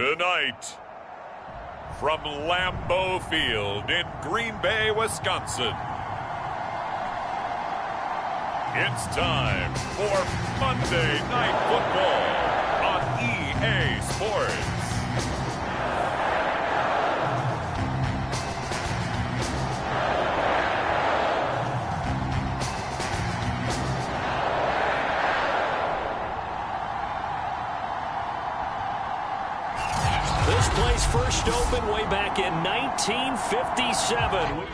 Tonight, from Lambeau Field in Green Bay, Wisconsin, it's time for Monday Night Football on EA Sports. This place first opened way back in 1957.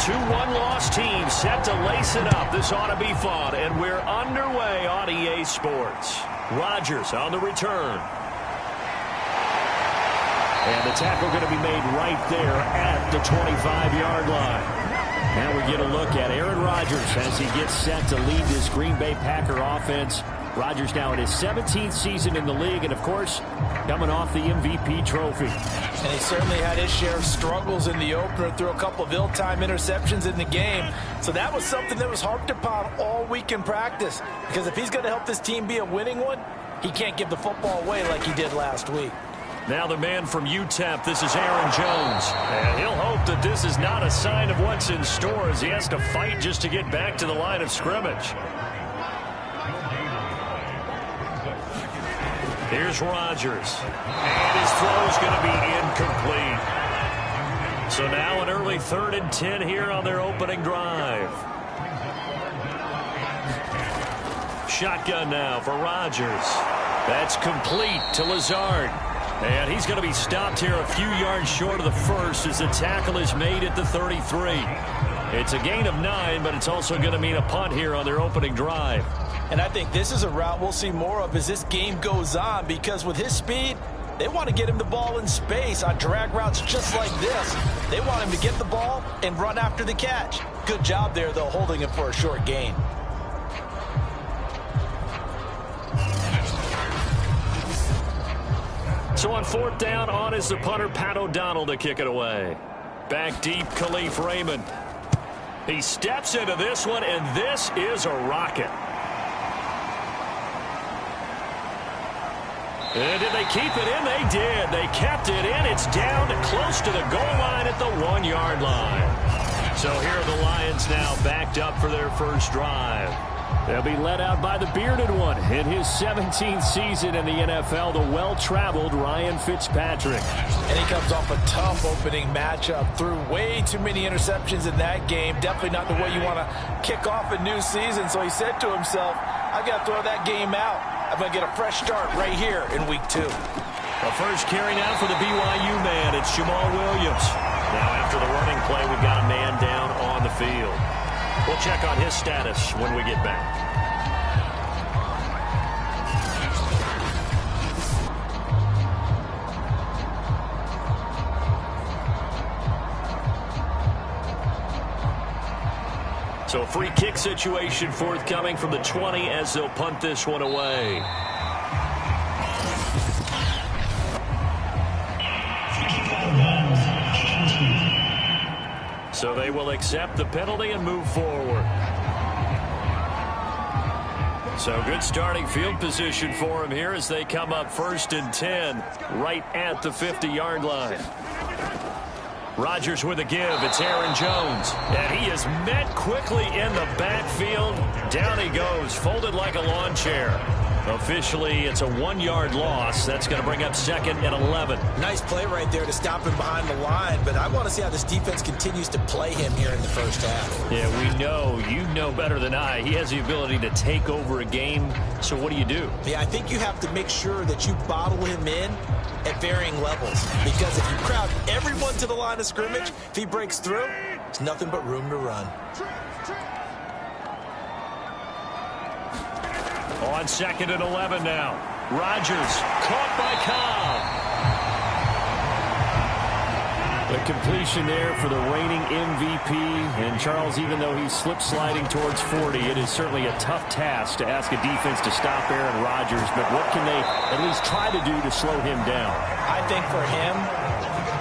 Two one-loss teams set to lace it up. This ought to be fun, and we're underway on EA Sports. Rodgers on the return. And the tackle going to be made right there at the 25-yard line. Now we get a look at Aaron Rodgers as he gets set to lead this Green Bay Packer offense. Rodgers now in his 17th season in the league, and of course, coming off the MVP trophy. And he certainly had his share of struggles in the opener, threw a couple of ill-timed interceptions in the game. So that was something that was harped upon all week in practice. Because if he's going to help this team be a winning one, he can't give the football away like he did last week. Now the man from UTEP, this is Aaron Jones. And he'll hope that this is not a sign of what's in store as he has to fight just to get back to the line of scrimmage. Here's Rodgers. And his throw is going to be incomplete. So now an early 3rd and 10 here on their opening drive. Shotgun now for Rodgers. That's complete to Lazard. And he's going to be stopped here a few yards short of the first as the tackle is made at the 33. It's a gain of 9, but it's also going to mean a punt here on their opening drive. And I think this is a route we'll see more of as this game goes on, because with his speed, they want to get him the ball in space on drag routes just like this. They want him to get the ball and run after the catch. Good job there, though, holding him for a short gain. So on 4th down, on is the punter, Pat O'Donnell, to kick it away. Back deep, Khalif Raymond. He steps into this one, and this is a rocket. And did they keep it in? They did. They kept it in. It's down close to the goal line at the 1-yard line. So here are the Lions now backed up for their first drive. They'll be led out by the bearded one in his 17th season in the NFL, the well-traveled Ryan Fitzpatrick. And he comes off a tough opening matchup, threw way too many interceptions in that game. Definitely not the way you want to kick off a new season. So he said to himself, I've got to throw that game out. I'm going to get a fresh start right here in week 2. The first carry now for the BYU man. It's Jamal Williams. Now after the running play, we've got a man down on the field. We'll check on his status when we get back. So a free kick situation forthcoming from the 20 as they'll punt this one away. So they will accept the penalty and move forward. So good starting field position for him here as they come up 1st and 10 right at the 50-yard line. Rodgers with a give. It's Aaron Jones. And he is met quickly in the backfield. Down he goes, folded like a lawn chair. Officially, it's a 1-yard loss. That's going to bring up 2nd and 11. Nice play right there to stop him behind the line, but I want to see how this defense continues to play him here in the first half. Yeah, we know. You know better than I. He has the ability to take over a game, so what do you do? Yeah, I think you have to make sure that you bottle him in at varying levels, because if you crowd everyone to the line of scrimmage, if he breaks through, it's nothing but room to run. On 2nd and 11 now. Rodgers caught by Cobb. The completion there for the reigning MVP. And Charles, even though he's slip-sliding towards 40, it is certainly a tough task to ask a defense to stop Aaron Rodgers. But what can they at least try to do to slow him down? I think for him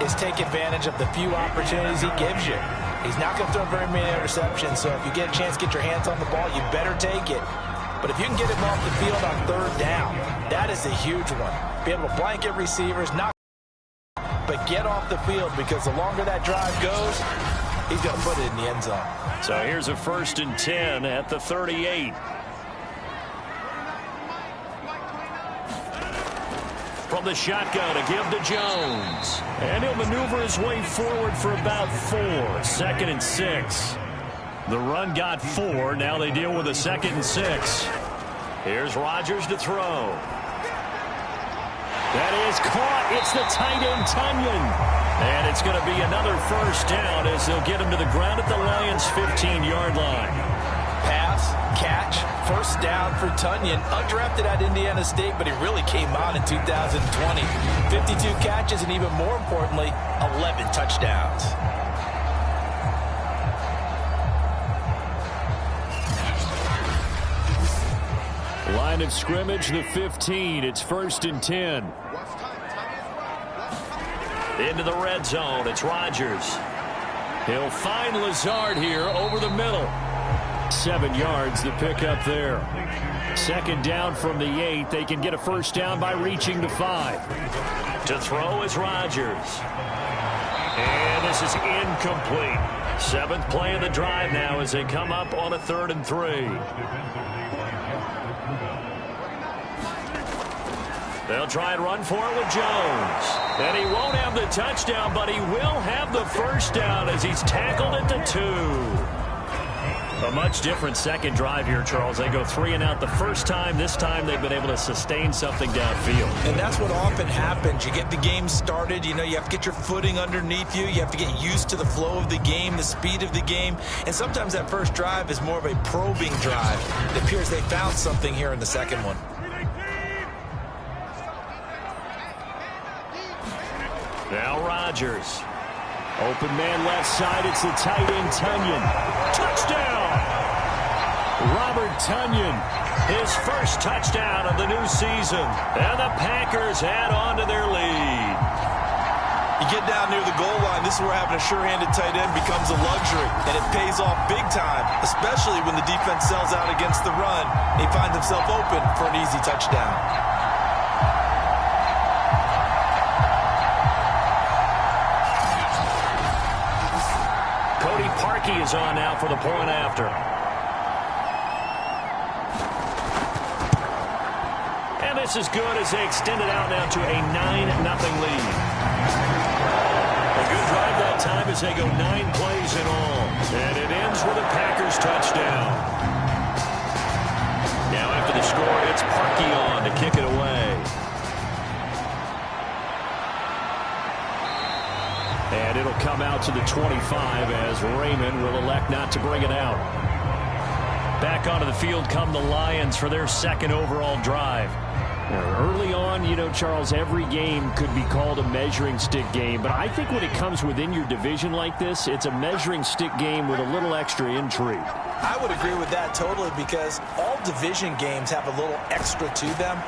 is take advantage of the few opportunities he gives you. He's not going to throw very many interceptions, so if you get a chance to get your hands on the ball, you better take it. But if you can get him off the field on 3rd down, that is a huge one. Be able to blanket receivers, but get off the field, because the longer that drive goes, he's going to put it in the end zone. So here's a 1st and 10 at the 38. From the shotgun, a give to Jones. And he'll maneuver his way forward for about 4. 2nd and 6. The run got 4. Now they deal with a 2nd and 6. Here's Rodgers to throw. That is caught. It's the tight end, Tunyon. And it's going to be another 1st down as they'll get him to the ground at the Lions' 15-yard line. Pass, catch, 1st down for Tunyon. Undrafted at Indiana State, but he really came on in 2020. 52 catches, and even more importantly, 11 touchdowns. Line of scrimmage, the 15. It's 1st and 10. Into the red zone. It's Rodgers. He'll find Lazard here over the middle. 7 yards, the pickup there. 2nd down from the 8. They can get a 1st down by reaching the 5. To throw is Rodgers. And this is incomplete. 7th play of the drive now as they come up on a 3rd and 3. They'll try and run for it with Jones. And he won't have the touchdown, but he will have the 1st down as he's tackled at the 2. A much different 2nd drive here, Charles. They go 3 and out the 1st time. This time they've been able to sustain something downfield. And that's what often happens. You get the game started. You know, you have to get your footing underneath you. You have to get used to the flow of the game, the speed of the game. And sometimes that 1st drive is more of a probing drive. It appears they found something here in the 2nd one. Now Rodgers. Open man left side. It's the tight end, Tunyon. Touchdown! Robert Tunyon. His 1st touchdown of the new season. And the Packers add on to their lead. You get down near the goal line, this is where having a sure-handed tight end becomes a luxury. And it pays off big time, especially when the defense sells out against the run. And he finds himself open for an easy touchdown. Parkey is on now for the point after. And this is good as they extend it out now to a 9-0 lead. A good drive that time as they go 9 plays in all. And it ends with a Packers touchdown. Now after the score, it's Parkey on to kick it away. And it'll come out to the 25 as Raymond will elect not to bring it out. Back onto the field come the Lions for their 2nd overall drive. Now, early on, you know, Charles, every game could be called a measuring stick game. But I think when it comes within your division like this, it's a measuring stick game with a little extra intrigue. I would agree with that totally, because all division games have a little extra to them.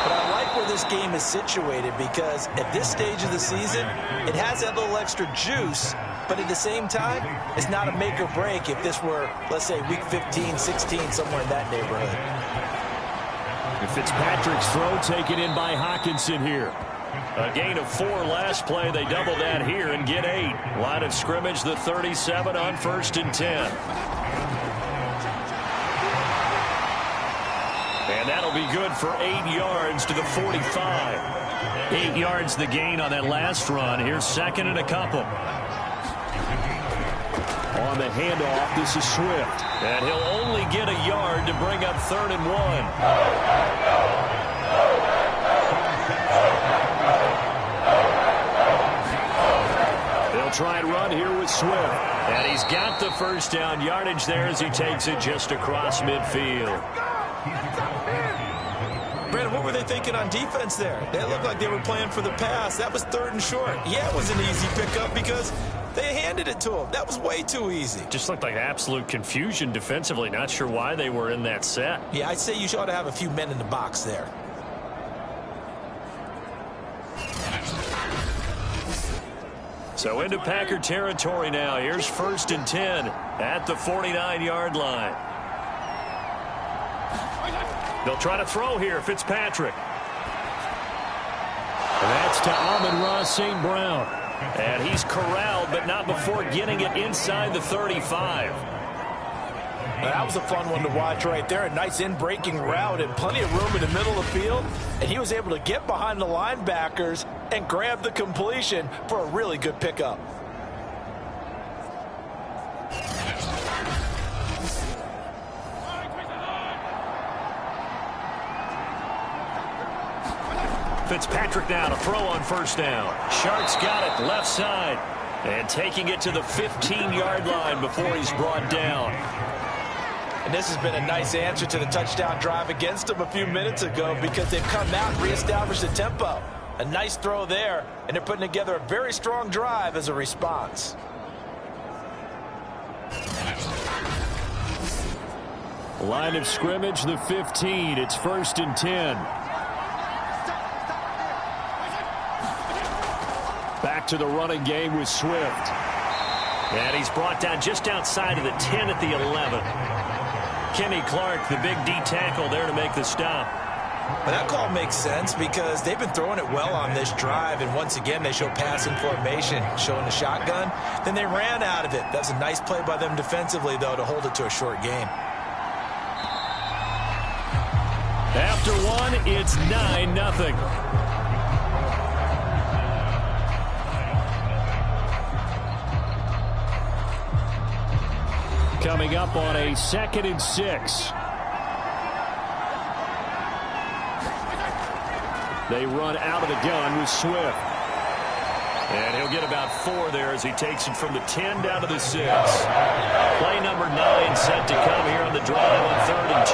But I like where this game is situated, because at this stage of the season, it has that little extra juice, but at the same time, it's not a make or break if this were, let's say, week 15, 16, somewhere in that neighborhood. Fitzpatrick's throw taken in by Hawkinson here. A gain of 4 last play. They double that here and get 8. Line of scrimmage, the 37 on 1st and 10. And that'll be good for 8 yards to the 45. 8 yards the gain on that last run. Here's 2nd and a couple. On the handoff, this is Swift. And he'll only get a yard to bring up 3rd and 1. They'll try and run here with Swift. And he's got the 1st down yardage there as he takes it just across midfield. Brandon, what were they thinking on defense there? They looked like they were playing for the pass. That was 3rd and short. Yeah, it was an easy pickup because they handed it to him. That was way too easy. Just looked like absolute confusion defensively. Not sure why they were in that set. Yeah, I'd say you ought to have a few men in the box there. So into Packer territory now. Here's 1st and 10 at the 49-yard line. They'll try to throw here. Fitzpatrick. And that's to Amon-Ra St. Brown. And he's corralled, but not before getting it inside the 35. That was a fun one to watch right there. A nice in-breaking route and plenty of room in the middle of the field. And he was able to get behind the linebackers and grab the completion for a really good pickup. Fitzpatrick now to throw on 1st down. Sharks got it left side. And taking it to the 15-yard line before he's brought down. And this has been a nice answer to the touchdown drive against them a few minutes ago because they've come out and reestablished the tempo. A nice throw there, and they're putting together a very strong drive as a response. Line of scrimmage, the 15. It's 1st and 10. Back to the running game with Swift. And he's brought down just outside of the 10 at the 11. Kenny Clark, the big D tackle there to make the stop. But that call makes sense because they've been throwing it well on this drive, and once again they show passing formation, showing the shotgun. Then they ran out of it. That's a nice play by them defensively, though, to hold it to a short game. After one, it's 9-0. Coming up on a 2nd and 6. They run out of the gun with Swift. And he'll get about 4 there as he takes it from the 10 down to the 6. Play number 9 set to come here on the drive on 3rd and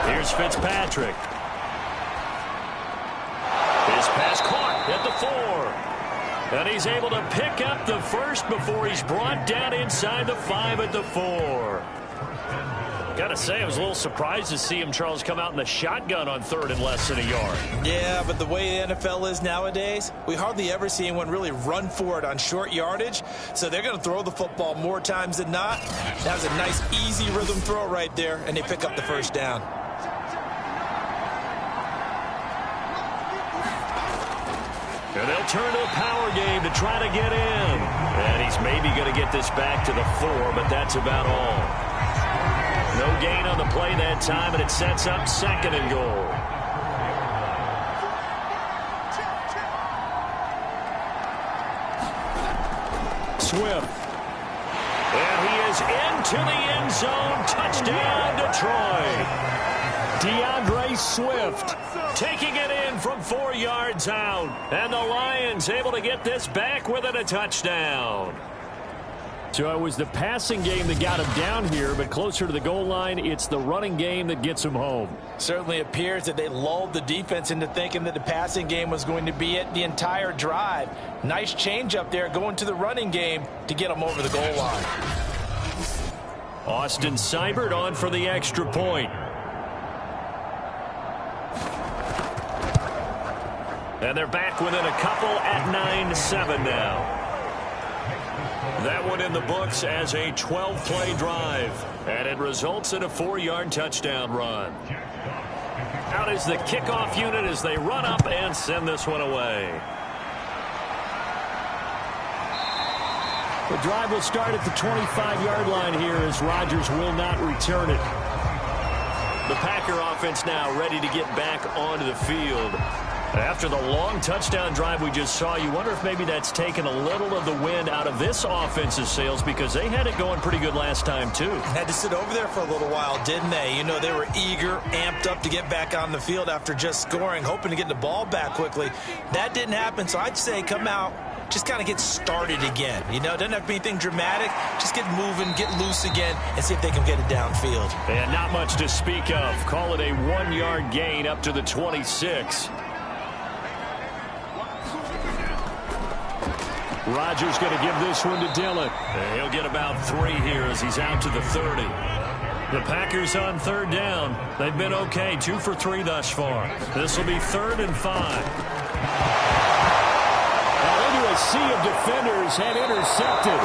2. Here's Fitzpatrick. His pass caught at the 4. And he's able to pick up the 1st before he's brought down inside the 5 at the 4. Got to say, I was a little surprised to see him, Charles, come out in the shotgun on 3rd and less than a yard. Yeah, but the way the NFL is nowadays, we hardly ever see anyone really run for it on short yardage. So they're going to throw the football more times than not. That was a nice, easy rhythm throw right there, and they pick up the 1st down. And they'll turn to a power game to try to get in. And he's maybe going to get this back to the 4, but that's about all. No gain on the play that time, and it sets up 2nd and goal. Swift. And he is into the end zone. Touchdown, Detroit. DeAndre Swift. Taking it in from 4 yards out. And the Lions able to get this back within a touchdown. So it was the passing game that got him down here, but closer to the goal line, it's the running game that gets him home. Certainly appears that they lulled the defense into thinking that the passing game was going to be it the entire drive. Nice change up there going to the running game to get them over the goal line. Austin Seibert on for the extra point. And they're back within a couple at 9-7 now. That one in the books as a 12-play drive. And it results in a 4-yard touchdown run. Out is the kickoff unit as they run up and send this one away. The drive will start at the 25-yard line here as Rodgers will not return it. The Packer offense now ready to get back onto the field. After the long touchdown drive we just saw, you wonder if maybe that's taken a little of the wind out of this offense's sails because they had it going pretty good last time, too. Had to sit over there for a little while, didn't they? You know, they were eager, amped up to get back on the field after just scoring, hoping to get the ball back quickly. That didn't happen, so I'd say come out, just kind of get started again. You know, doesn't have to be anything dramatic. Just get moving, get loose again, and see if they can get it downfield. And not much to speak of. Call it a 1-yard gain up to the 26. Rodgers going to give this one to Dillon. And he'll get about 3 here as he's out to the 30. The Packers on 3rd down. They've been okay, 2 for 3 thus far. This will be 3rd and 5. a sea of defenders and intercepted.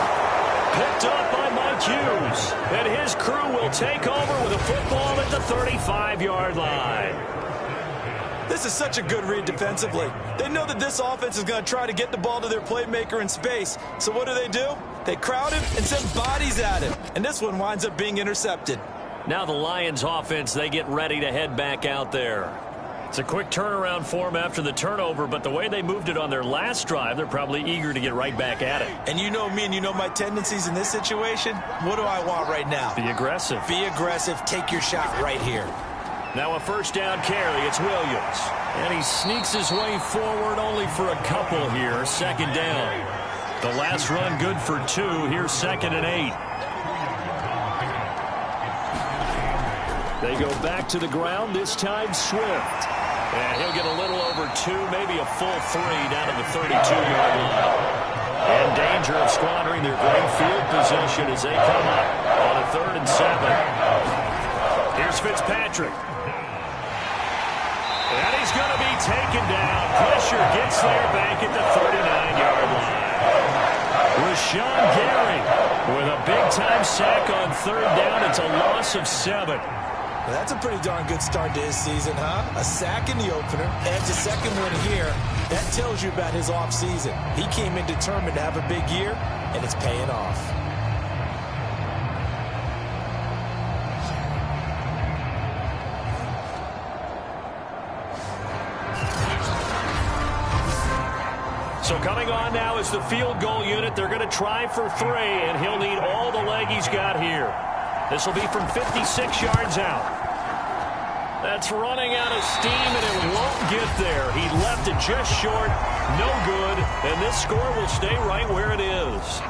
Picked up by Mike Hughes. And his crew will take over with a football at the 35-yard line. This is such a good read defensively. They know that this offense is going to try to get the ball to their playmaker in space. So what do? They crowd him and send bodies at him. And this one winds up being intercepted. Now the Lions offense, they get ready to head back out there. It's a quick turnaround for them after the turnover, but the way they moved it on their last drive, they're probably eager to get right back at it. And you know me and you know my tendencies in this situation. What do I want right now? Be aggressive. Be aggressive. Take your shot right here. Now a first down carry. It's Williams. And he sneaks his way forward only for a couple here. Second down. The last run good for 2. Here's 2nd and 8. They go back to the ground. This time Swift. And he'll get a little over 2, maybe a full 3 down to the 32-yard line. In danger of squandering their great field position as they come up on a 3rd and 7. Here's Fitzpatrick. And he's going to be taken down. Pressure gets there back at the 39-yard line. Rashawn Gary with a big-time sack on 3rd down. It's a loss of 7. Well, that's a pretty darn good start to his season, huh? A sack in the opener, adds a second one here. That tells you about his offseason. He came in determined to have a big year, and it's paying off. So coming on now is the field goal unit. They're going to try for 3, and he'll need all the leg he's got here. This will be from 56 yards out. That's running out of steam, and it won't get there. He left it just short. No good, and this score will stay right where it is.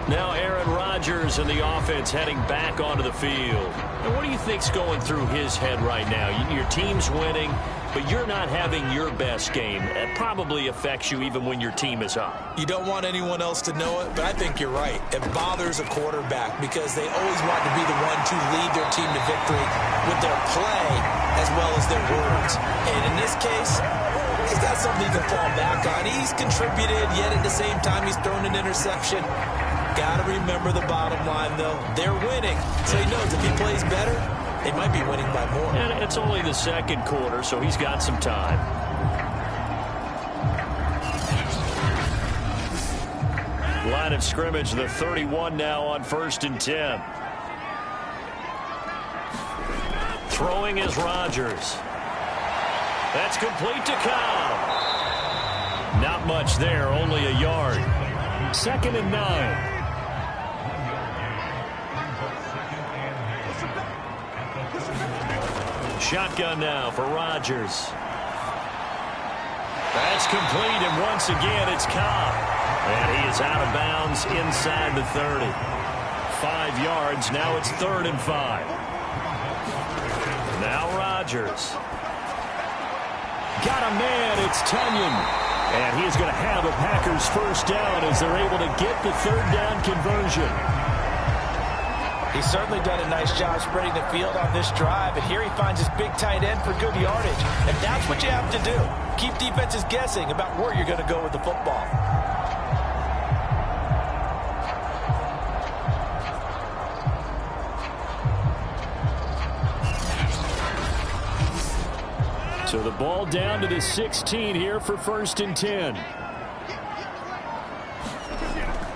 Now Aaron Rodgers and the offense heading back onto the field. And what do you think's going through his head right now? Your team's winning, but you're not having your best game. That probably affects you even when your team is up. You don't want anyone else to know it, but I think you're right. It bothers a quarterback because they always want to be the one to lead their team to victory with their play as well as their words. And in this case, he's got something he can fall back on. He's contributed, yet at the same time he's thrown an interception. Got to remember the bottom line, though. They're winning. So he knows if he plays better, they might be winning by more. And it's only the second quarter, so he's got some time. Line of scrimmage, the 31 now on 1st and 10. Throwing is Rodgers. That's complete to Cobb. Not much there, only a yard. 2nd and 9. Shotgun now for Rodgers. That's complete, and once again it's Cobb. And he is out of bounds inside the 30. 5 yards, now it's 3rd and 5. Now Rodgers. Got a man, it's Tunyon. And he is going to have a Packers first down as they're able to get the 3rd down conversion. He's certainly done a nice job spreading the field on this drive, and here he finds his big tight end for good yardage. And that's what you have to do. Keep defenses guessing about where you're going to go with the football. So the ball down to the 16 here for 1st and 10.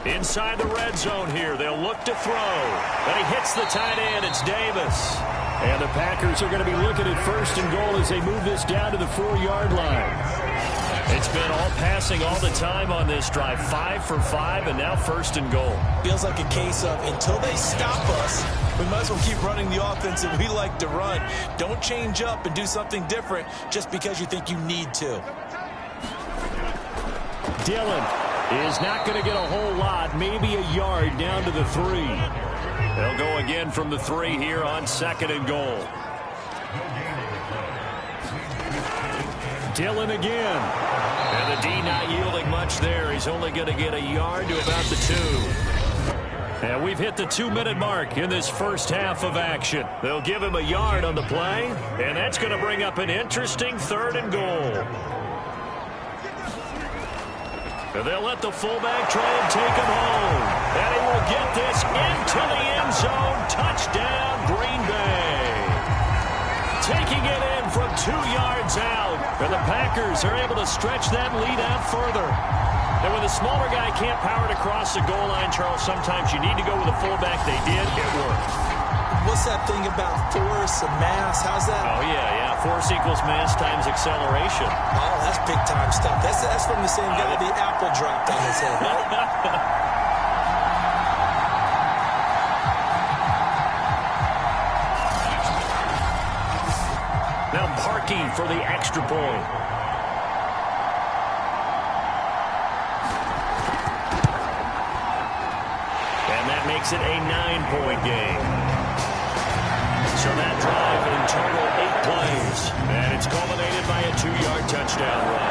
Inside the red zone here. They'll look to throw. And he hits the tight end. It's Davis. And the Packers are going to be looking at 1st and goal as they move this down to the 4-yard line. It's been all passing all the time on this drive. 5 for 5, and now 1st and goal. Feels like a case of until they stop us, we might as well keep running the offense that we like to run. Don't change up and do something different just because you think you need to. Dillon is not going to get a whole lot, maybe a yard down to the 3. They'll go again from the 3 here on 2nd and goal. Dillon again. And the D not yielding much there. He's only going to get a yard to about the 2. And we've hit the 2-minute mark in this first half of action. They'll give him a yard on the play, and that's going to bring up an interesting 3rd and goal. And they'll let the fullback try and take him home. And he will get this into the end zone. Touchdown, Green Bay. Taking it in from 2 yards out. And the Packers are able to stretch that lead out further. And when the smaller guy can't power it across the goal line, Charles, sometimes you need to go with a fullback. They did. It worked. What's that thing about force and mass? How's that? Oh, yeah. Force equals mass times acceleration. Oh, that's big-time stuff. That's from the same guy the apple dropped on his head, right? Now Parkey for the extra point. And that makes it a 9-point game. So that drive in total 8 plays. And it's culminated by a 2-yard touchdown run.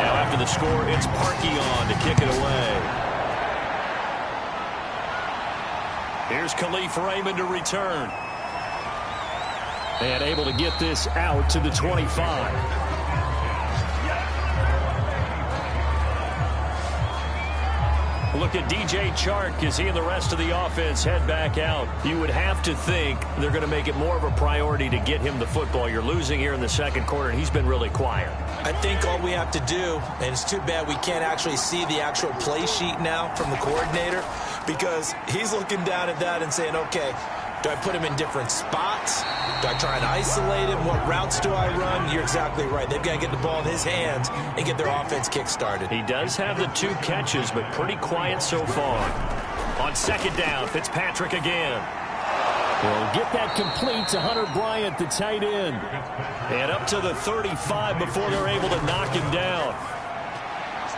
Now after the score, it's Parkey on to kick it away. Here's Khalif Raymond to return. And able to get this out to the 25. Look at DJ Chark as he and the rest of the offense head back out. You would have to think they're going to make it more of a priority to get him the football. You're losing here in the second quarter, and he's been really quiet. I think all we have to do, and it's too bad we can't actually see the actual play sheet now from the coordinator, because he's looking down at that and saying, okay, do I put him in different spots? Do I try and isolate him? What routes do I run? You're exactly right. They've got to get the ball in his hands and get their offense kick-started. He does have the 2 catches, but pretty quiet so far. On second down, Fitzpatrick again. He'll get that complete to Hunter Bryant, the tight end. And up to the 35 before they're able to knock him down.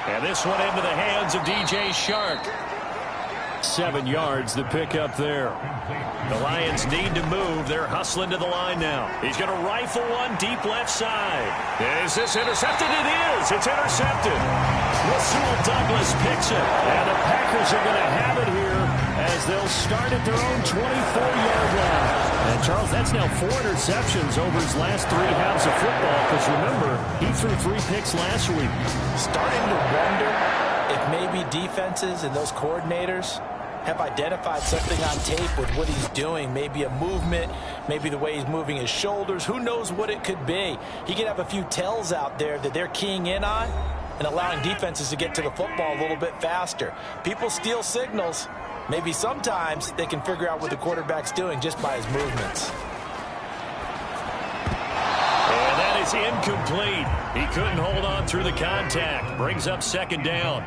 And this one into the hands of DJ Chark. 7 yards the pick up there. The Lions need to move. They're hustling to the line now. He's going to rifle one deep left side. Is this intercepted? It is. It's intercepted. Rasul Douglas picks it. And the Packers are going to have it here as they'll start at their own 24-yard line. And, Charles, that's now 4 interceptions over his last 3 halves of football. Because, remember, he threw 3 picks last week. Starting to wonder if maybe defenses and those coordinators have identified something on tape with what he's doing. Maybe a movement, maybe the way he's moving his shoulders. Who knows what it could be? He could have a few tells out there that they're keying in on and allowing defenses to get to the football a little bit faster. People steal signals. Maybe sometimes they can figure out what the quarterback's doing just by his movements. And that is incomplete. He couldn't hold on through the contact. Brings up second down.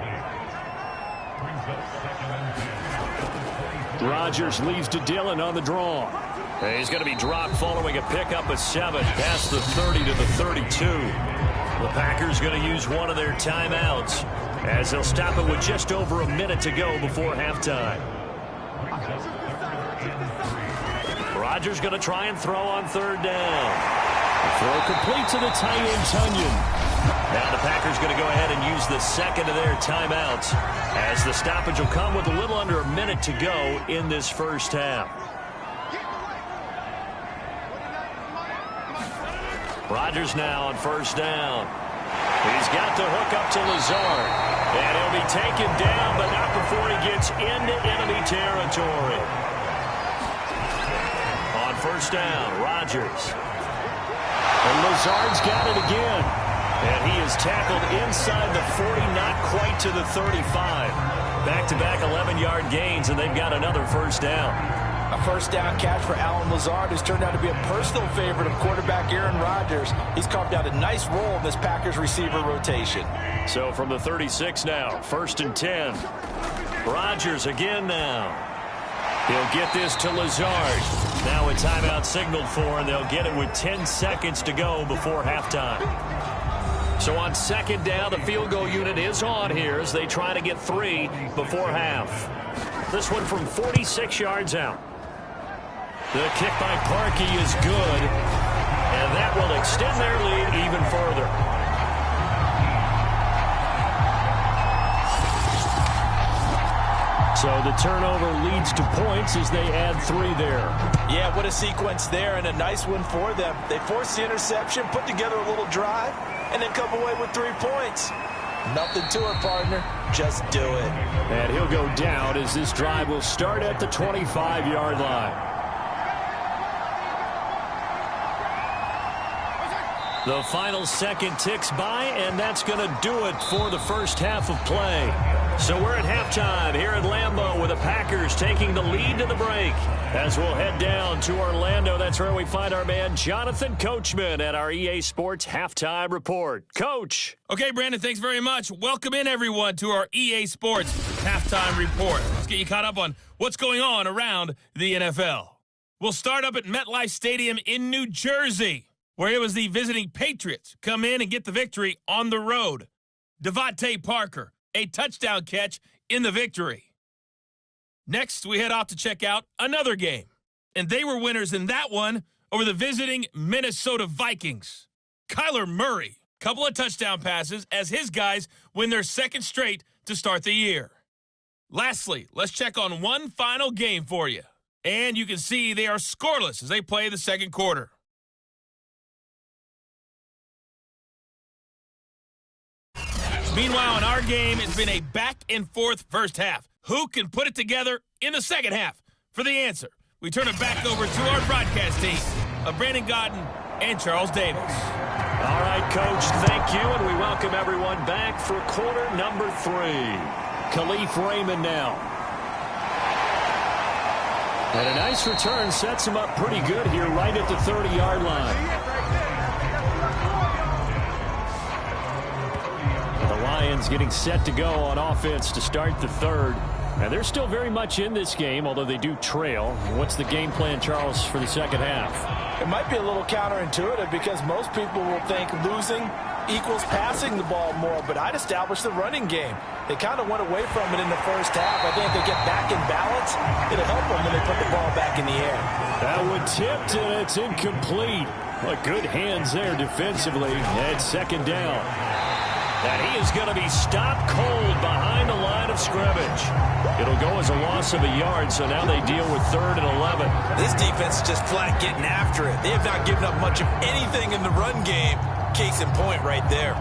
Rodgers leaves to Dillon on the draw. He's going to be dropped following a pickup of 7 past the 30 to the 32. The Packers going to use one of their timeouts as they'll stop it with just over a minute to go before halftime. Rodgers going to try and throw on 3rd down. The throw complete to the tight end, Tunyon. Now the Packers going to go ahead and use the second of their timeouts as the stoppage will come with a little under a minute to go in this first half. Rodgers now on 1st down. He's got the hook up to Lazard. And he'll be taken down, but not before he gets into enemy territory. On 1st down, Rodgers. And Lazard's got it again. And he is tackled inside the 40, not quite to the 35. Back-to-back 11-yard gains, and they've got another 1st down. A 1st down catch for Allen Lazard, who's turned out to be a personal favorite of quarterback Aaron Rodgers. He's carved out a nice role in this Packers receiver rotation. So from the 36 now, 1st and 10. Rodgers again now. He'll get this to Lazard. Now a timeout signaled for, and they'll get it with 10 seconds to go before halftime. So on 2nd down, the field goal unit is on here as they try to get 3 before half. This one from 46 yards out. The kick by Parkey is good, and that will extend their lead even further. So the turnover leads to points as they add 3 there. Yeah, what a sequence there, and a nice one for them. They forced the interception, put together a little drive, and then come away with 3 points. Nothing to it, partner. Just do it. And he'll go down as this drive will start at the 25-yard line. The final second ticks by, and that's going to do it for the first half of play. So we're at halftime here at Lambeau with the Packers taking the lead to the break. As we'll head down to Orlando, that's where we find our man Jonathan Coachman at our EA Sports Halftime Report. Coach. Okay, Brandon, thanks very much. Welcome in, everyone, to our EA Sports Halftime Report. Let's get you caught up on what's going on around the NFL. We'll start up at MetLife Stadium in New Jersey, where it was the visiting Patriots come in and get the victory on the road. Devontae Parker, a touchdown catch in the victory. Next, we head off to check out another game, and they were winners in that one over the visiting Minnesota Vikings. Kyler Murray, couple of touchdown passes as his guys win their second straight to start the year. Lastly, let's check on one final game for you, and you can see they are scoreless as they play the second quarter. Meanwhile, in our game, it's been a back-and-forth first half. Who can put it together in the second half? For the answer, we turn it back over to our broadcast team of Brandon Godden and Charles Davis. All right, Coach, thank you, and we welcome everyone back for quarter number 3. Khalif Raymond now. And a nice return sets him up pretty good here right at the 30-yard line. Lions getting set to go on offense to start the third. And they're still very much in this game, although they do trail. What's the game plan, Charles, for the second half? It might be a little counterintuitive because most people will think losing equals passing the ball more, but I'd establish the running game. They kind of went away from it in the first half. I think if they get back in balance, it'll help them when they put the ball back in the air. That one tipped, and it's incomplete. But good hands there defensively. It's second down. And he is going to be stopped cold behind the line of scrimmage. It'll go as a loss of a yard, so now they deal with 3rd and 11. This defense is just flat getting after it. They have not given up much of anything in the run game. Case in point right there.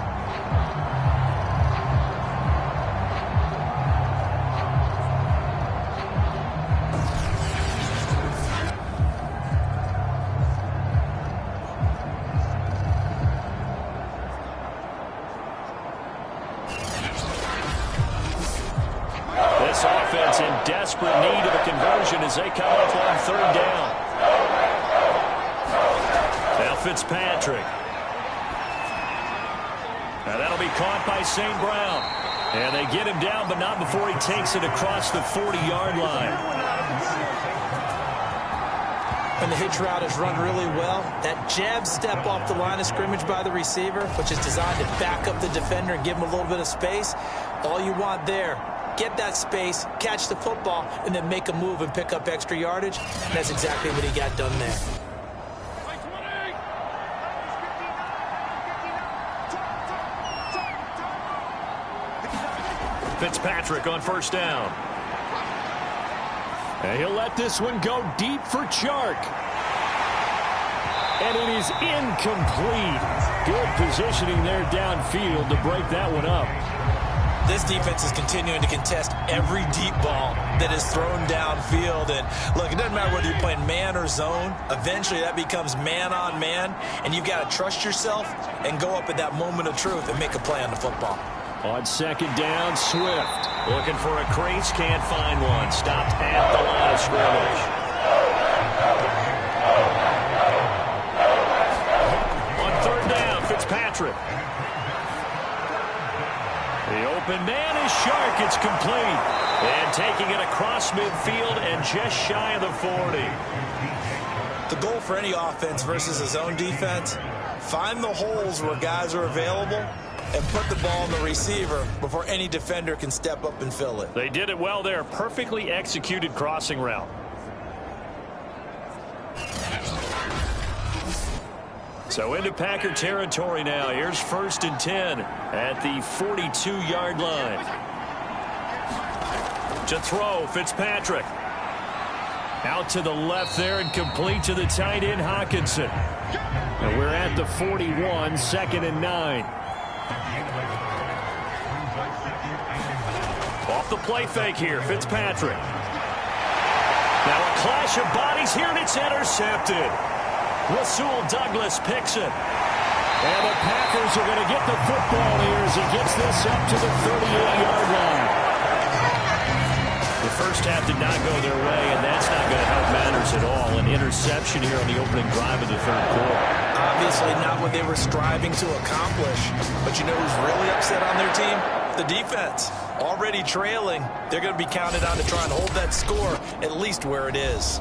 Offense in desperate need of a conversion as they come up on 3rd down. Now Fitzpatrick. Now that'll be caught by St. Brown. And they get him down, but not before he takes it across the 40-yard line. When the hitch route is run really well, that jab step off the line of scrimmage by the receiver, which is designed to back up the defender and give him a little bit of space, all you want there. Get that space, catch the football, and then make a move and pick up extra yardage. And that's exactly what he got done there. Fitzpatrick on first down. And he'll let this one go deep for Chark. And it is incomplete. Good positioning there downfield to break that one up. This defense is continuing to contest every deep ball that is thrown downfield. And, look, it doesn't matter whether you're playing man or zone. Eventually, that becomes man-on-man, and you've got to trust yourself and go up at that moment of truth and make a play on the football. On second down, Swift. Looking for a crease, can't find one. Stopped at the line of scrimmage. On 3rd down, Fitzpatrick. The open man is Chark. It's complete. And taking it across midfield and just shy of the 40. The goal for any offense versus a zone defense, find the holes where guys are available and put the ball on the receiver before any defender can step up and fill it. They did it well there. Perfectly executed crossing route. So into Packer territory now. Here's 1st and 10 at the 42-yard line. To throw, Fitzpatrick. Out to the left there and complete to the tight end, Hawkinson. And we're at the 41, 2nd and 9. Off the play fake here, Fitzpatrick. Now a clash of bodies here, and it's intercepted. Rasul Douglas picks it. And the Packers are going to get the football here as he gets this up to the 38-yard line. The first half did not go their way, and that's not going to help matters at all. An interception here on the opening drive of the third quarter. Obviously not what they were striving to accomplish. But you know who's really upset on their team? The defense. Already trailing. They're going to be counted on to try and hold that score at least where it is.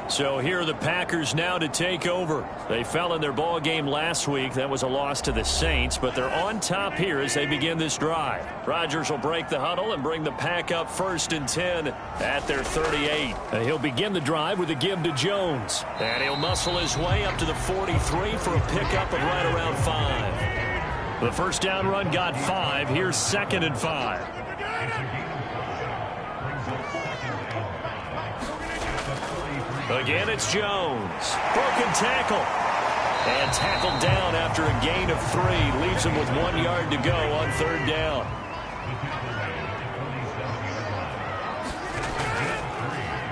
So here are the Packers now to take over. They fell in their ball game last week. That was a loss to the Saints, but they're on top here as they begin this drive. Rodgers will break the huddle and bring the Pack up 1st and 10 at their 38. And he'll begin the drive with a give to Jones. And he'll muscle his way up to the 43 for a pickup of right around 5. The first down run got 5. Here's 2nd and 5. Again, it's Jones. Broken tackle. And tackled down after a gain of 3. Leaves him with 1 yard to go on 3rd down.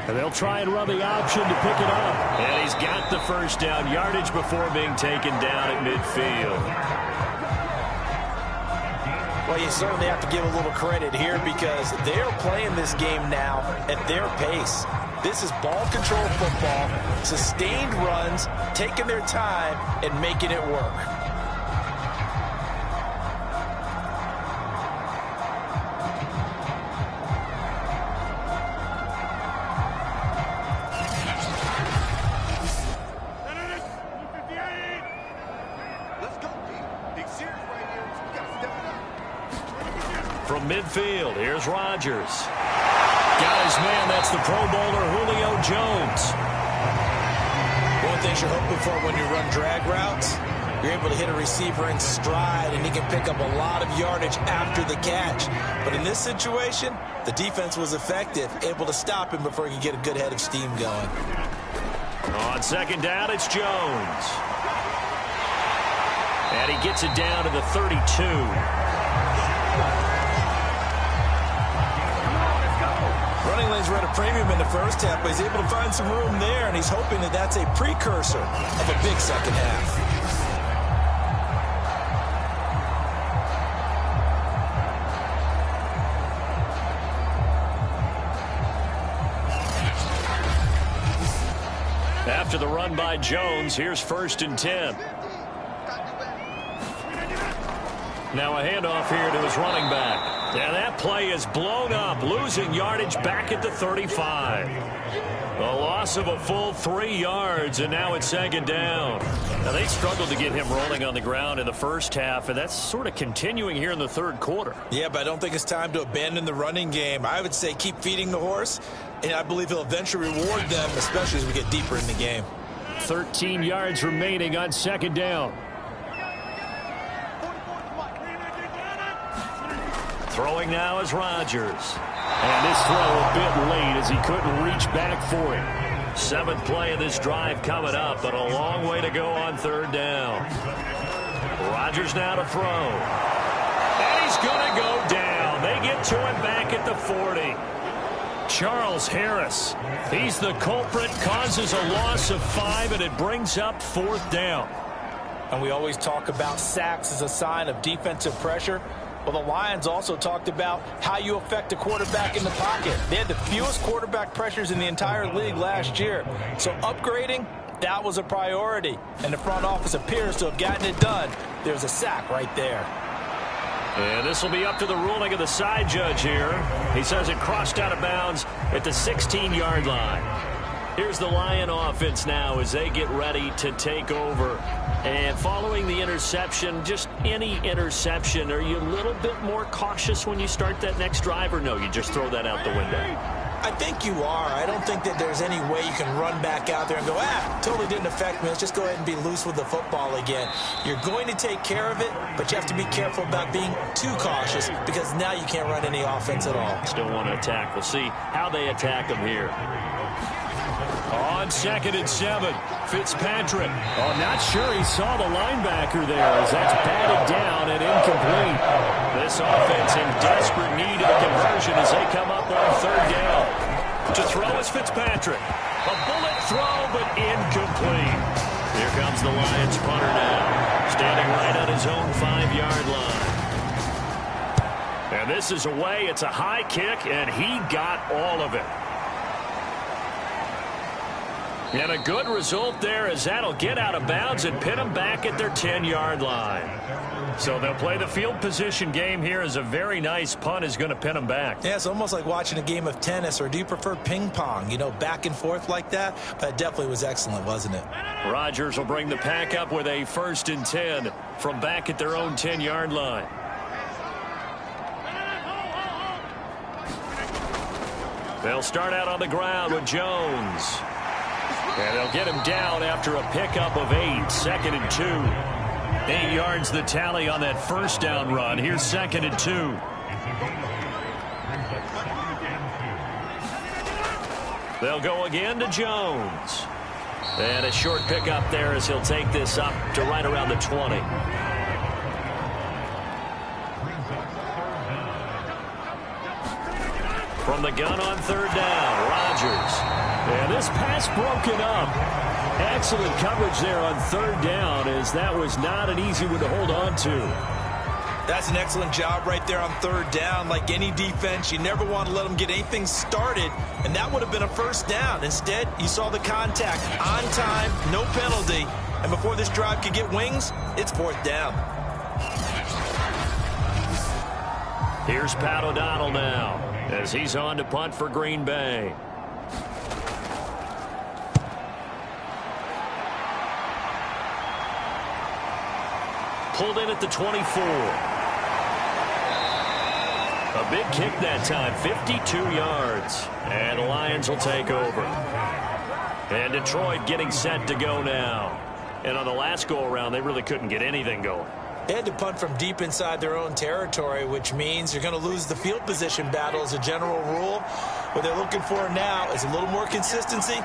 And they'll try and run the option to pick it up. And he's got the first down yardage before being taken down at midfield. Well, you certainly have to give a little credit here because they're playing this game now at their pace. This is ball control football, sustained runs, taking their time and making it work. From midfield, here's Rodgers. Got his man, that's the Pro Bowler Julio Jones. One thing you're hoping for when you run drag routes, you're able to hit a receiver in stride and he can pick up a lot of yardage after the catch. But in this situation, the defense was effective, able to stop him before he could get a good head of steam going. On 2nd down, it's Jones. And he gets it down to the 32. Running lanes were at a premium in the first half, but he's able to find some room there, and he's hoping that that's a precursor of a big second half. After the run by Jones, here's 1st and 10. Now a handoff here to his running back. And that play is blown up, losing yardage back at the 35. A loss of a full 3 yards, and now it's 2nd down. Now they struggled to get him rolling on the ground in the first half, and that's sort of continuing here in the third quarter. Yeah, but I don't think it's time to abandon the running game. I would say keep feeding the horse, and I believe he'll eventually reward them, especially as we get deeper in the game. 13 yards remaining on 2nd down. Throwing now is Rodgers. And this throw a bit late as he couldn't reach back for it. 7th play of this drive coming up, but a long way to go on 3rd down. Rodgers now to throw. And he's going to go down. They get to him back at the 40. Charles Harris. He's the culprit, causes a loss of 5, and it brings up 4th down. And we always talk about sacks as a sign of defensive pressure. Well, the Lions also talked about how you affect a quarterback in the pocket. They had the fewest quarterback pressures in the entire league last year. So upgrading, that was a priority. And the front office appears to have gotten it done. There's a sack right there. And this will be up to the ruling of the side judge here. He says it crossed out of bounds at the 16-yard line. Here's the Lion offense now as they get ready to take over. And following the interception, just any interception, are you a little bit more cautious when you start that next drive, or no, you just throw that out the window? I think you are. I don't think that there's any way you can run back out there and go, totally didn't affect me. Let's just go ahead and be loose with the football again. You're going to take care of it, but you have to be careful about being too cautious because now you can't run any offense at all. Still want to attack. We'll see how they attack him here. On 2nd and 7, Fitzpatrick. Oh, not sure he saw the linebacker there as that's batted down and incomplete. This offense in desperate need of a conversion as they come up on 3rd down. To throw is Fitzpatrick. A bullet throw, but incomplete. Here comes the Lions punter now, standing right on his own 5-yard line. And this is away. It's a high kick, and he got all of it. And a good result there as that'll get out of bounds and pin them back at their 10-yard line. So they'll play the field position game here as a very nice punt is going to pin them back. Yeah, it's almost like watching a game of tennis, or do you prefer ping pong? You know, back and forth like that? But it definitely was excellent, wasn't it? Rodgers will bring the pack up with a 1st and 10 from back at their own 10-yard line. They'll start out on the ground with Jones. And they'll get him down after a pickup of 8, 2nd and 2. 8 yards the tally on that 1st down run. Here's 2nd and 2. They'll go again to Jones. And a short pickup there as he'll take this up to right around the 20. From the gun on 3rd down, Rodgers. And this pass broken up. Excellent coverage there on 3rd down as that was not an easy one to hold on to. That's an excellent job right there on 3rd down. Like any defense, you never want to let them get anything started, and that would have been a 1st down. Instead, you saw the contact on time, no penalty, and before this drive could get wings, it's 4th down. Here's Pat O'Donnell now as he's on to punt for Green Bay. Pulled in at the 24. A big kick that time, 52 yards. And the Lions will take over. And Detroit getting set to go now. And on the last go-around, they really couldn't get anything going. They had to punt from deep inside their own territory, which means you're going to lose the field position battle as a general rule. What they're looking for now is a little more consistency,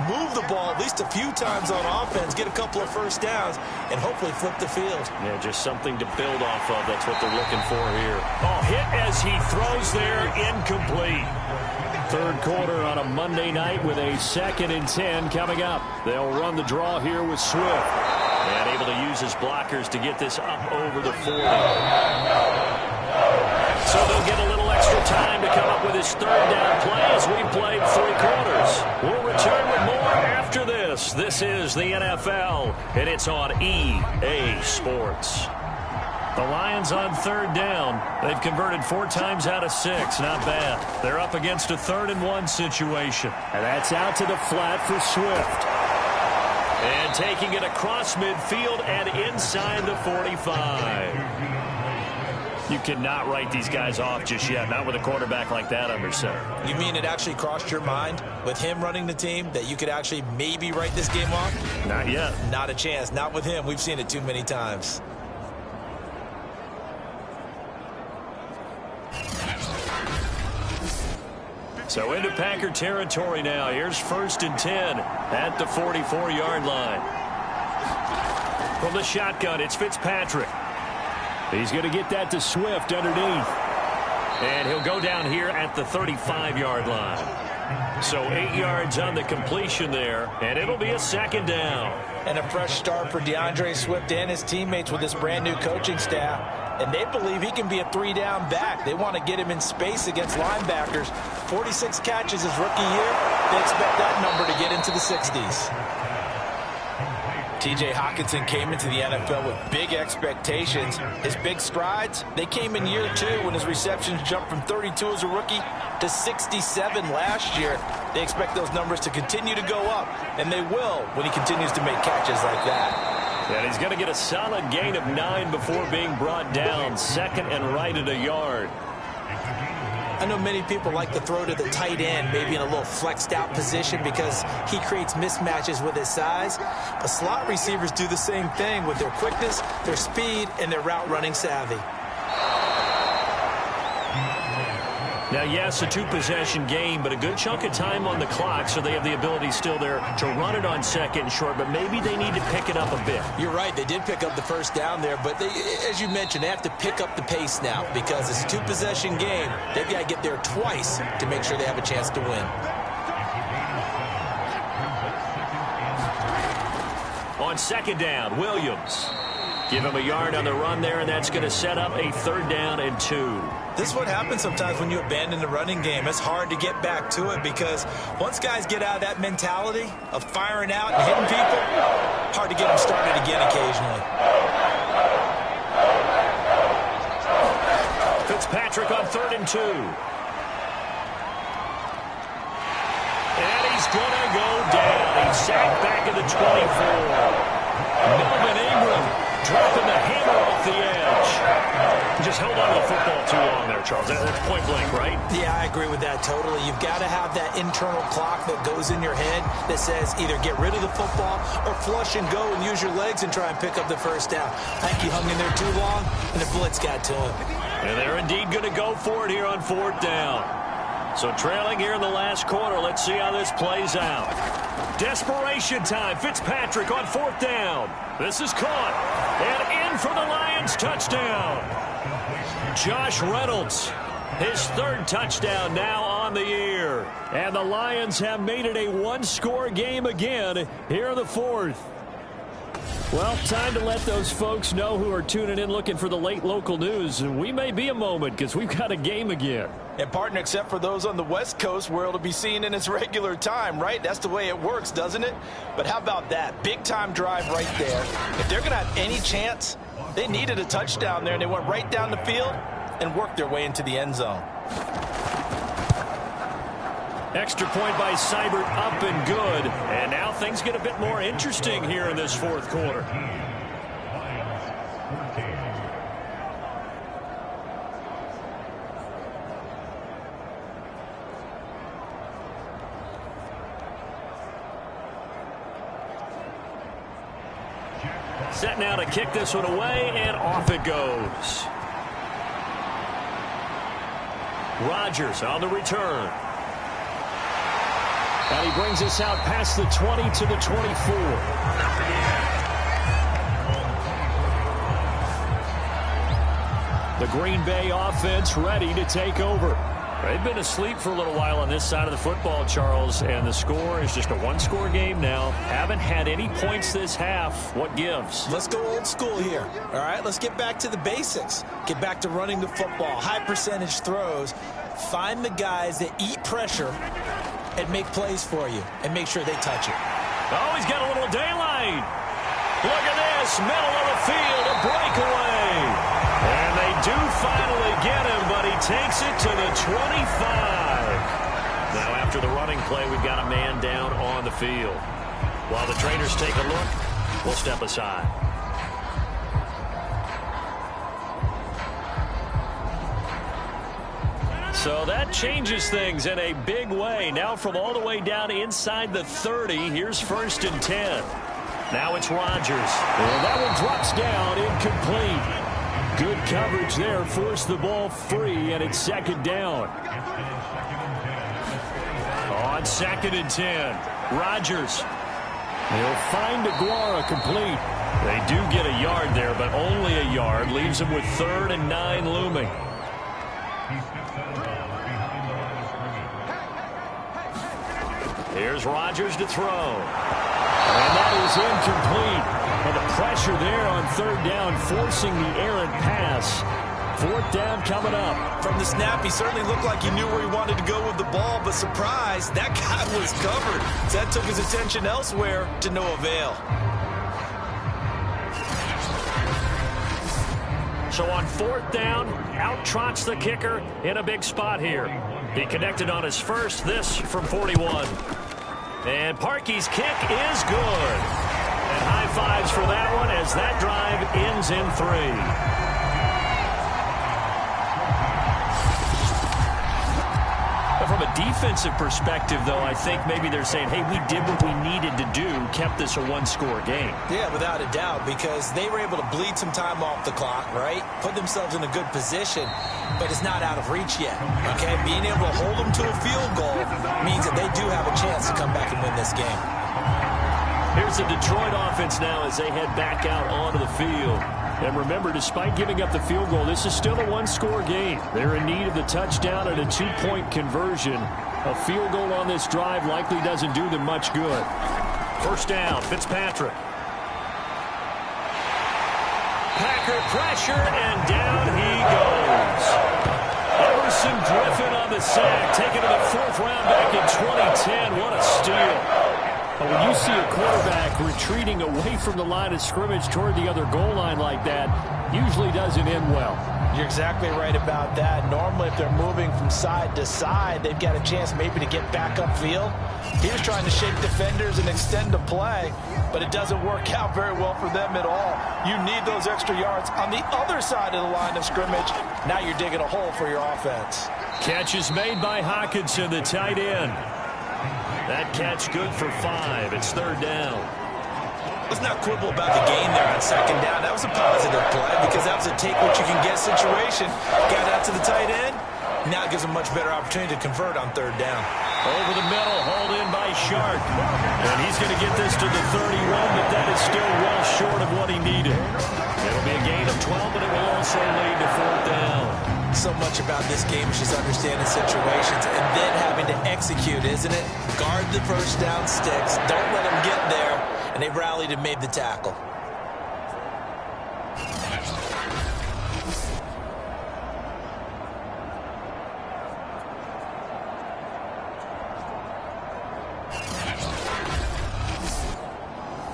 move the ball at least a few times on offense, get a couple of 1st downs, and hopefully flip the field. Yeah, just something to build off of. That's what they're looking for here. Oh, hit as he throws there, incomplete. 3rd quarter on a Monday night with a 2nd and 10 coming up. They'll run the draw here with Swift. And able to use his blockers to get this up over the 40. So they'll get a little extra time to come up with his 3rd down play as we played 3 quarters. We'll return with more after this. This is the NFL, and it's on EA Sports. The Lions on 3rd down. They've converted 4 times out of 6. Not bad. They're up against a 3rd and 1 situation. And that's out to the flat for Swift. And taking it across midfield and inside the 45. You cannot write these guys off just yet, not with a quarterback like that under center. You mean it actually crossed your mind with him running the team that you could actually maybe write this game off? Not yet. Not a chance. Not with him. We've seen it too many times. So into Packer territory now. Here's 1st and 10 at the 44-yard line. From the shotgun, it's Fitzpatrick. He's going to get that to Swift underneath. And he'll go down here at the 35-yard line. So 8 yards on the completion there, and it'll be a 2nd down. And a fresh start for DeAndre Swift and his teammates with this brand-new coaching staff. And they believe he can be a 3-down back. They want to get him in space against linebackers. 46 catches his rookie year. They expect that number to get into the 60s. T.J. Hockenson came into the NFL with big expectations. His big strides, they came in year 2 when his receptions jumped from 32 as a rookie to 67 last year. They expect those numbers to continue to go up, and they will when he continues to make catches like that. And he's going to get a solid gain of 9 before being brought down. 2nd and right at a yard. I know many people like to throw to the tight end, maybe in a little flexed out position because he creates mismatches with his size. But slot receivers do the same thing with their quickness, their speed, and their route running savvy. Now, yes, a two-possession game, but a good chunk of time on the clock, so they have the ability still there to run it on second and short, but maybe they need to pick it up a bit. You're right. They did pick up the first down there, but as you mentioned, they have to pick up the pace now because it's a two-possession game. They've got to get there twice to make sure they have a chance to win. On second down, Williams. Give him a yard on the run there, and that's going to set up a 3rd down and 2. This is what happens sometimes when you abandon the running game. It's hard to get back to it because once guys get out of that mentality of firing out and hitting people, hard to get them started again occasionally. Fitzpatrick on 3rd and 2. And he's going to go down. He's sacked back at the 24. Melvin Ingram dropping the hammer off the edge. Just held on to the football too long there, Charles. That's point blank, right? Yeah, I agree with that totally. You've got to have that internal clock that goes in your head that says either get rid of the football or flush and go and use your legs and try and pick up the first down. I think he hung in there too long, and the blitz got to him. And they're indeed going to go for it here on 4th down. So trailing here in the last quarter. Let's see how this plays out. Desperation time. Fitzpatrick on 4th down. This is caught. And in for the Lions touchdown. Josh Reynolds, his 3rd touchdown now on the year. And the Lions have made it a one-score game again here in the 4th. Well, time to let those folks know who are tuning in looking for the late local news. We may be a moment because we've got a game again. And, partner, except for those on the West Coast where it'll be seen in its regular time, right? That's the way it works, doesn't it? But how about that? Big-time drive right there. If they're going to have any chance, they needed a touchdown there, and they went right down the field and worked their way into the end zone. Extra point by Seibert, up and good. And now things get a bit more interesting here in this 4th quarter. Set now to kick this one away, and off it goes. Rodgers on the return. And he brings us out past the 20 to the 24. The Green Bay offense ready to take over. They've been asleep for a little while on this side of the football, Charles, and the score is just a one-score game now. Haven't had any points this half. What gives? Let's go old school here. All right, let's get back to the basics. Get back to running the football, high percentage throws. Find the guys that eat pressure and make plays for you and make sure they touch it. Oh, he's got a little daylight. Look at this, middle of the field, a breakaway. And they do finally get him, but he takes it to the 25. Now, after the running play, we've got a man down on the field. While the trainers take a look, we'll step aside. So that changes things in a big way. Now from all the way down inside the 30, here's 1st and 10. Now it's Rodgers. Well, that one drops down, incomplete. Good coverage there, forced the ball free, and it's 2nd down. On 2nd and 10, Rodgers. He'll find Aguara complete. They do get a yard there, but only a yard. Leaves them with 3rd and 9 looming. Here's Rodgers to throw. And that is incomplete. And the pressure there on 3rd down, forcing the errant pass. 4th down coming up. From the snap, he certainly looked like he knew where he wanted to go with the ball, but surprise, that guy was covered. So that took his attention elsewhere to no avail. So on 4th down, out trots the kicker in a big spot here. He connected on his first, this from 41. And Parkey's kick is good. And high fives for that one as that drive ends in 3. from a defensive perspective, though, I think maybe they're saying, hey, we did what we needed to do, kept this a one-score game. Yeah, without a doubt, because they were able to bleed some time off the clock, right? Put themselves in a good position, but it's not out of reach yet, okay? Being able to hold them to a field goal means that they do have a chance to come back and win this game. Here's the Detroit offense now as they head back out onto the field. And remember, despite giving up the field goal, this is still a one-score game. They're in need of the touchdown and a two-point conversion. A field goal on this drive likely doesn't do them much good. First down, Fitzpatrick. Packer pressure, and down he goes. Everson Griffin on the sack, taken to the fourth round back in 2010. What a steal. But when you see a quarterback retreating away from the line of scrimmage toward the other goal line like that, usually doesn't end well. You're exactly right about that. Normally, if they're moving from side to side, they've got a chance maybe to get back upfield. He was trying to shake defenders and extend the play, but it doesn't work out very well for them at all. You need those extra yards on the other side of the line of scrimmage. Now you're digging a hole for your offense. Catch is made by Hockenson, the tight end. That catch good for 5. It's third down. Let's not quibble about the gain there on second down. That was a positive play because that was a take-what-you-can-get situation. Got out to the tight end. Now it gives a much better opportunity to convert on third down. Over the middle, hauled in by Sharp. And he's going to get this to the 31, but that is still well short of what he needed. It'll be a gain of 12, but it will also lead to fourth down. So much about this game is just understanding situations and then having to execute, isn't it? Guard the first down sticks. Don't let them get there. And they rallied and made the tackle.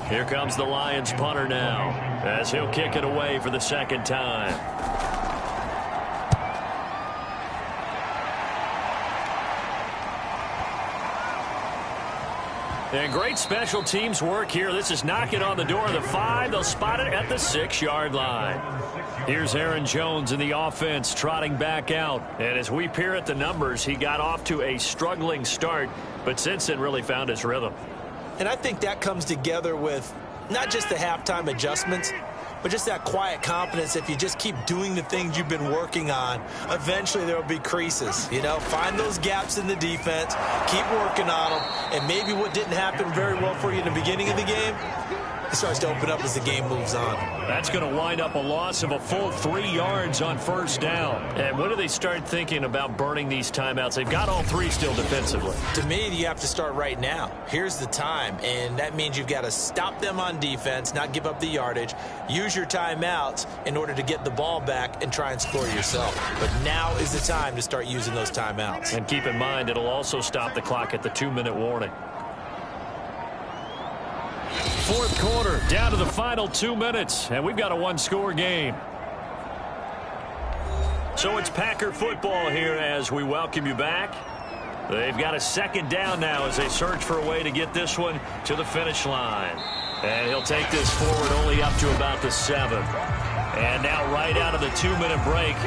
Here comes the Lions punter now, as he'll kick it away for the second time. And great special teams work here. This is knocking on the door of the 5. They'll spot it at the 6-yard line. Here's Aaron Jones in the offense trotting back out. And as we peer at the numbers, he got off to a struggling start, but since then really found his rhythm. And I think that comes together with not just the halftime adjustments, but just that quiet confidence. If you just keep doing the things you've been working on, eventually there will be creases. You know, find those gaps in the defense, keep working on them, and maybe what didn't happen very well for you in the beginning of the game, it starts to open up as the game moves on. That's going to wind up a loss of a full 3 yards on first down. And when do they start thinking about burning these timeouts? They've got all 3 still defensively. To me, you have to start right now. Here's the time, and that means you've got to stop them on defense, not give up the yardage, use your timeouts in order to get the ball back and try and score yourself. But now is the time to start using those timeouts. And keep in mind, it'll also stop the clock at the 2-minute warning. Fourth quarter, down to the final 2 minutes, and we've got a one-score game. So it's Packer football here as we welcome you back. They've got a second down now as they search for a way to get this one to the finish line. And he'll take this forward only up to about the 7. And now right out of the 2-minute break,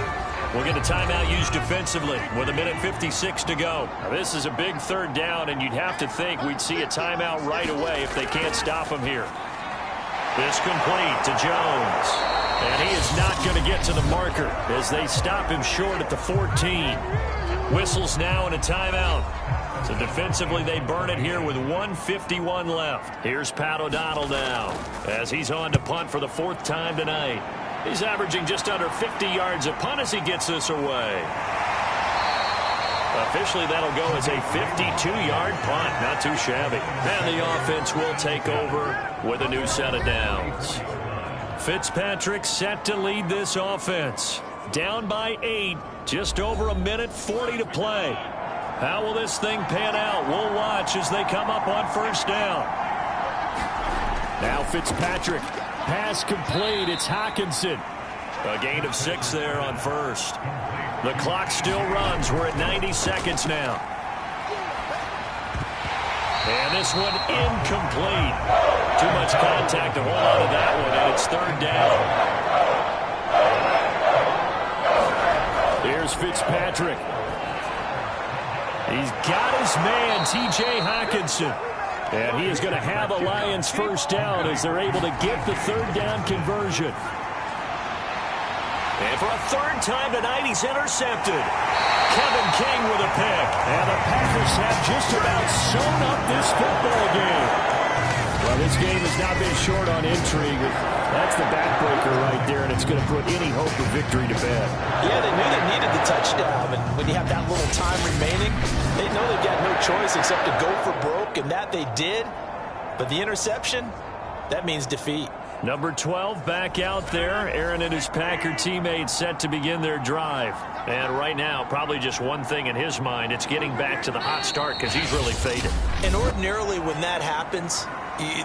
we'll get a timeout used defensively with 1:56 to go. Now, this is a big third down, and you'd have to think we'd see a timeout right away if they can't stop him here. This complete to Jones. And he is not going to get to the marker as they stop him short at the 14. Whistles now and a timeout. So defensively, they burn it here with 1:51 left. Here's Pat O'Donnell now as he's on to punt for the 4th time tonight. He's averaging just under 50 yards a punt as he gets this away. Officially, that'll go as a 52-yard punt. Not too shabby. And the offense will take over with a new set of downs. Fitzpatrick set to lead this offense. Down by 8, just over 1:40 to play. How will this thing pan out? We'll watch as they come up on first down. Now Fitzpatrick. Pass complete. It's Hockenson. A gain of 6 there on first. The clock still runs. We're at 90 seconds now. And this one incomplete. Too much contact to hold on to that one, and it's third down. Here's Fitzpatrick. He's got his man, T.J. Hawkinson. And he is going to have a Lions first down as they're able to get the third down conversion. And for a third time tonight, he's intercepted. Kevin King with a pick. And the Packers have just about sewn up this football game. Well, this game has not been short on intrigue. That's the backbreaker right there, and it's going to put any hope of victory to bed. Yeah, they knew they needed the touchdown, and when you have that little time remaining, they know they've got no choice except to go for broke, and that they did. But the interception, that means defeat. Number 12 back out there. Aaron and his Packer teammates set to begin their drive. And right now, probably just one thing in his mind. It's getting back to the hot start because he's really faded. And ordinarily when that happens,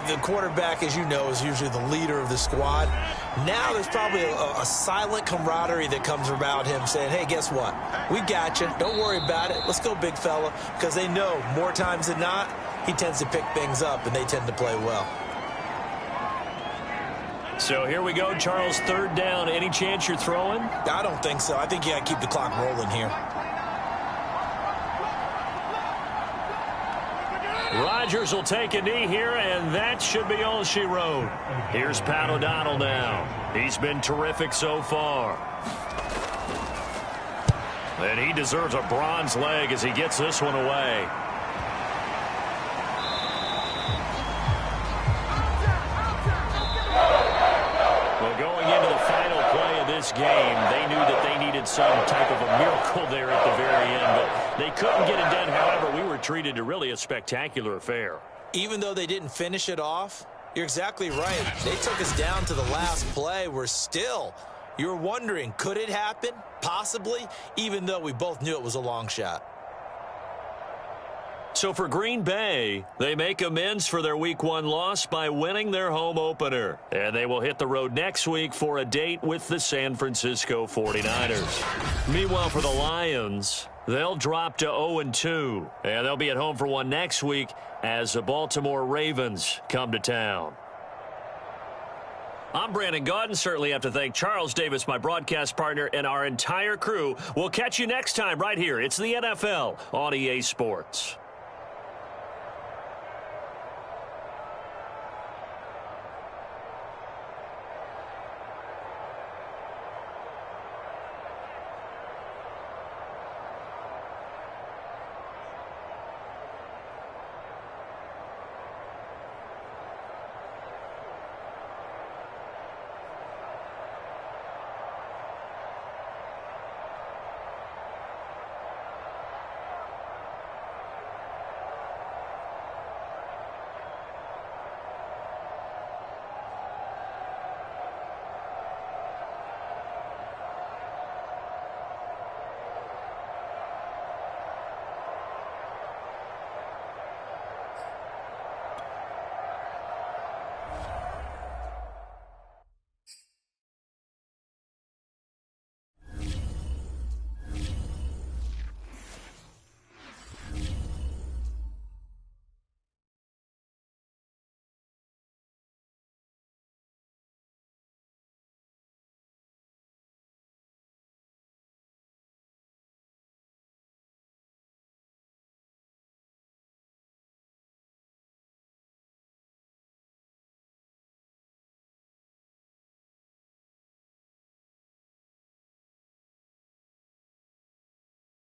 the quarterback, as you know, is usually the leader of the squad. Now there's probably a silent camaraderie that comes about him saying, hey, guess what? We got you. Don't worry about it. Let's go, big fella. Because they know more times than not, he tends to pick things up, and they tend to play well. So here we go, Charles, third down. Any chance you're throwing? I don't think so. I think you got to keep the clock rolling here. Rodgers will take a knee here, and that should be all she wrote. Here's Pat O'Donnell now. He's been terrific so far. And he deserves a bronze leg as he gets this one away. This game, they knew that they needed some type of a miracle there at the very end, but they couldn't get it done. However, we were treated to really a spectacular affair. Even though they didn't finish it off, you're exactly right. They took us down to the last play. We're still, you're wondering, could it happen? Possibly, even though we both knew it was a long shot. So for Green Bay, they make amends for their Week 1 loss by winning their home opener. And they will hit the road next week for a date with the San Francisco 49ers. Meanwhile, for the Lions, they'll drop to 0-2. And they'll be at home for one next week as the Baltimore Ravens come to town. I'm Brandon Gaudin. Certainly have to thank Charles Davis, my broadcast partner, and our entire crew. We'll catch you next time right here. It's the NFL on EA Sports.